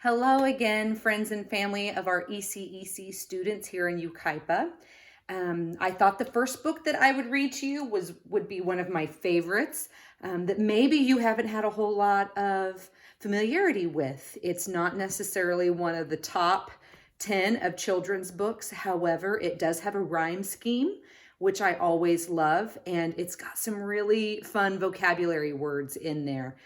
Hello again, friends and family of our ECEC students here in Yucaipa. I thought the first book that I would read to you would be one of my favorites that maybe you haven't had a whole lot of familiarity with. It's not necessarily one of the top 10 of children's books. However, it does have a rhyme scheme, which I always love, and it's got some really fun vocabulary words in there.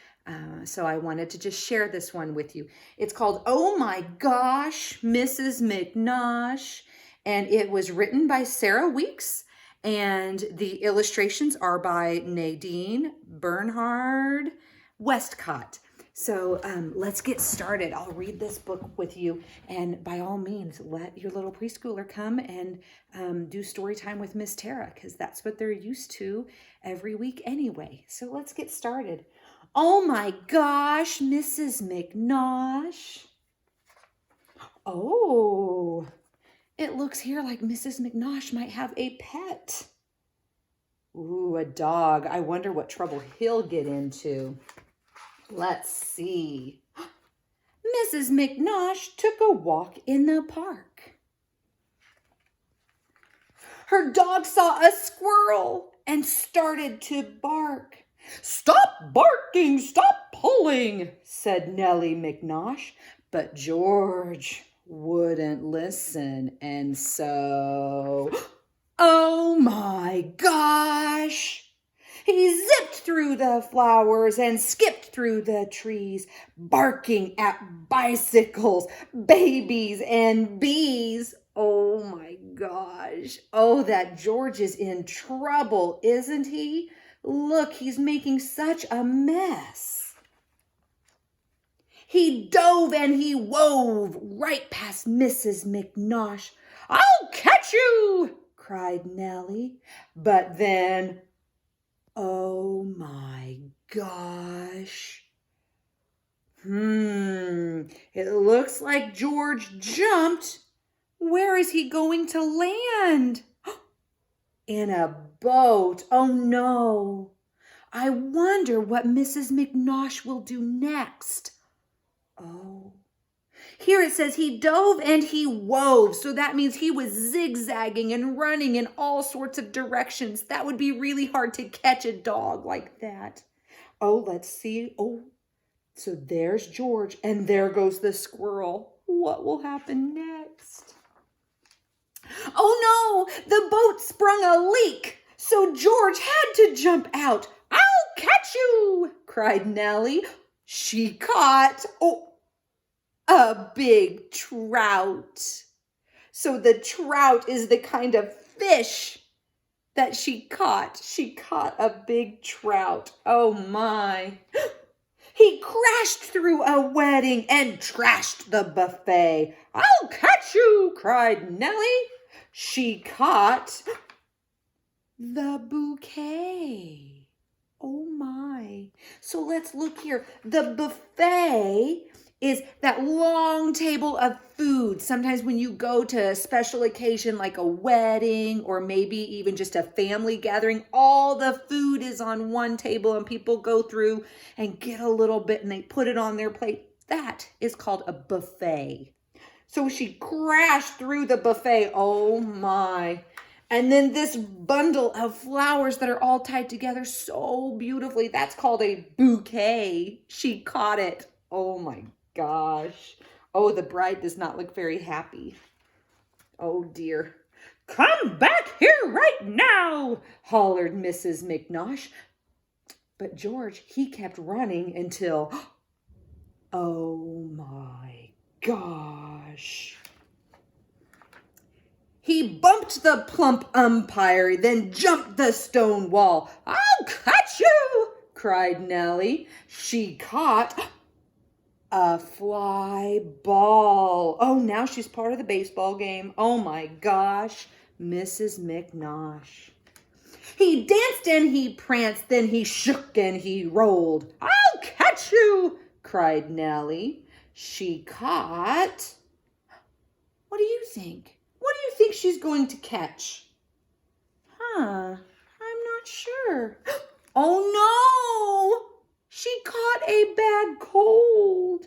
So I wanted to just share this one with you. It's called Oh My Gosh, Mrs. McNosh, and it was written by Sarah Weeks, and the illustrations are by Nadine Bernhard Westcott. So let's get started. I'll read this book with you, and by all means, let your little preschooler come and do story time with Miss Tara, because that's what they're used to every week anyway. So let's get started. Oh my gosh, Mrs. McNosh. Oh, it looks here like Mrs. McNosh might have a pet. Ooh, a dog. I wonder what trouble he'll get into. Let's see. Mrs. McNosh took a walk in the park. Her dog saw a squirrel and started to bark. "Stop barking, stop pulling," said Nellie McNosh, but George wouldn't listen, and so, oh my gosh! He zipped through the flowers and skipped through the trees, barking at bicycles, babies, and bees. Oh my gosh. Oh, that George is in trouble, isn't he? Look, he's making such a mess. He dove and he wove right past Mrs. McNosh. "I'll catch you!" cried Nellie. But then, oh my gosh. It looks like George jumped. Where is he going to land? In a boat. Oh no. I wonder what Mrs. McNosh will do next. Oh. Here it says he dove and he wove. So that means he was zigzagging and running in all sorts of directions. That would be really hard to catch a dog like that. Oh, let's see. Oh, so there's George and there goes the squirrel. What will happen next? Oh no, the boat sprung a leak, so George had to jump out. "I'll catch you," cried Nellie. She caught, a big trout. So the trout is the kind of fish that she caught. She caught a big trout. Oh my. He crashed through a wedding and trashed the buffet. "I'll catch you," cried Nellie. She caught the bouquet. Oh my. So let's look here. The buffet is that long table of food. Sometimes when you go to a special occasion like a wedding or maybe even just a family gathering, all the food is on one table and people go through and get a little bit and they put it on their plate. That is called a buffet. So she crashed through the buffet. Oh my. And then this bundle of flowers that are all tied together so beautifully, that's called a bouquet. She caught it. Oh my gosh. Oh, the bride does not look very happy. Oh dear. "Come back here right now," hollered Mrs. McNosh. But George, he kept running until, oh my gosh. He bumped the plump umpire, then jumped the stone wall. "I'll catch you," cried Nellie. She caught a fly ball. Oh, now she's part of the baseball game. Oh my gosh, Mrs. McNosh. He danced and he pranced, then he shook and he rolled. "I'll catch you," cried Nellie. She caught, what do you think? What do you think she's going to catch? I'm not sure. Oh no! She caught a bad cold.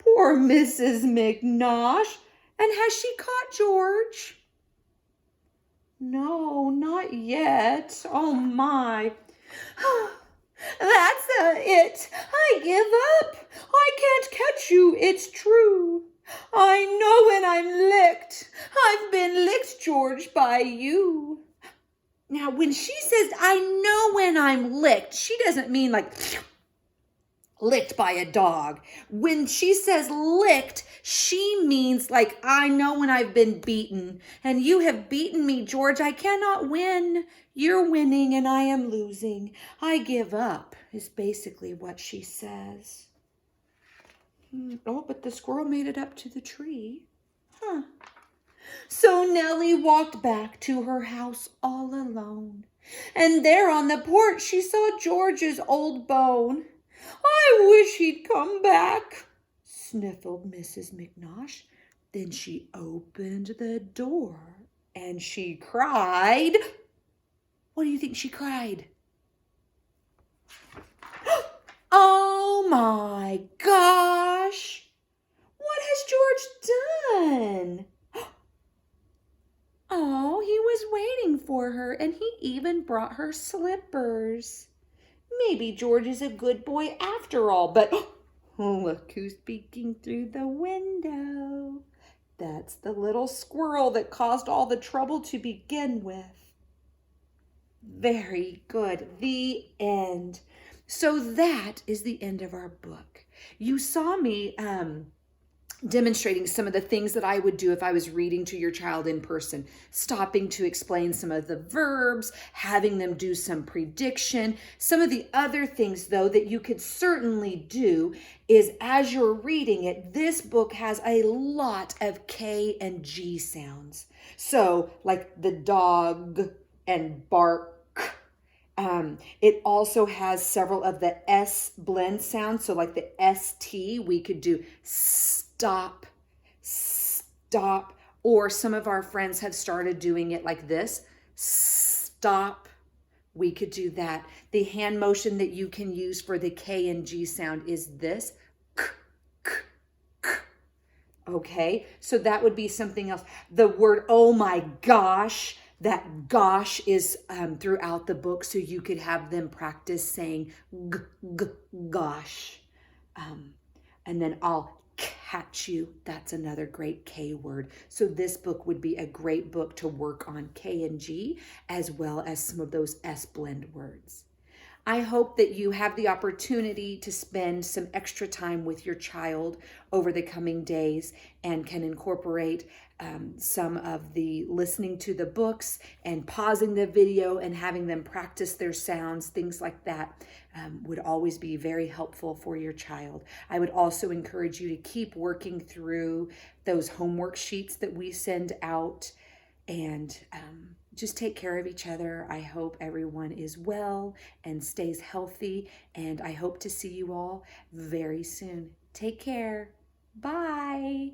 Poor Mrs. McNosh. And has she caught George? No, not yet. Oh, my. That's it. I give up. I can't catch you, it's true. I know when I'm licked. I've been licked, George, by you. Now, when she says, I know when I'm licked, she doesn't mean like licked by a dog. When she says licked, she means like, I know when I've been beaten, and you have beaten me, George. I cannot win. You're winning and I am losing. I give up is basically what she says. Oh, but the squirrel made it up to the tree. So Nellie walked back to her house all alone. And there on the porch she saw George's old bone. I wish he'd come back, sniffled Mrs. McNosh. Then she opened the door and she cried. What do you think she cried? Oh my gosh! What has George done? Oh, he was waiting for her, and he even brought her slippers. Maybe George is a good boy after all, but look who's peeking through the window. That's the little squirrel that caused all the trouble to begin with. Very good. The end. So that is the end of our book. You saw me demonstrating some of the things that I would do if I was reading to your child in person, stopping to explain some of the verbs, having them do some prediction. Some of the other things, though, that you could certainly do is as you're reading it, this book has a lot of K and G sounds. So like the dog and bark. It also has several of the S blend sounds. So like the ST, we could do stop, stop, or some of our friends have started doing it like this, stop. We could do that. The hand motion that you can use for the K and G sound is this, k, k, k. Okay, so that would be something else. The word, oh my gosh, that gosh is throughout the book, so you could have them practice saying gosh. And then I'll catch you. That's another great K word. So this book would be a great book to work on K and G, as well as some of those S blend words. I hope that you have the opportunity to spend some extra time with your child over the coming days and can incorporate some of the listening to the books and pausing the video and having them practice their sounds, things like that would always be very helpful for your child. I would also encourage you to keep working through those homework sheets that we send out and just take care of each other. I hope everyone is well and stays healthy, and I hope to see you all very soon. Take care. Bye.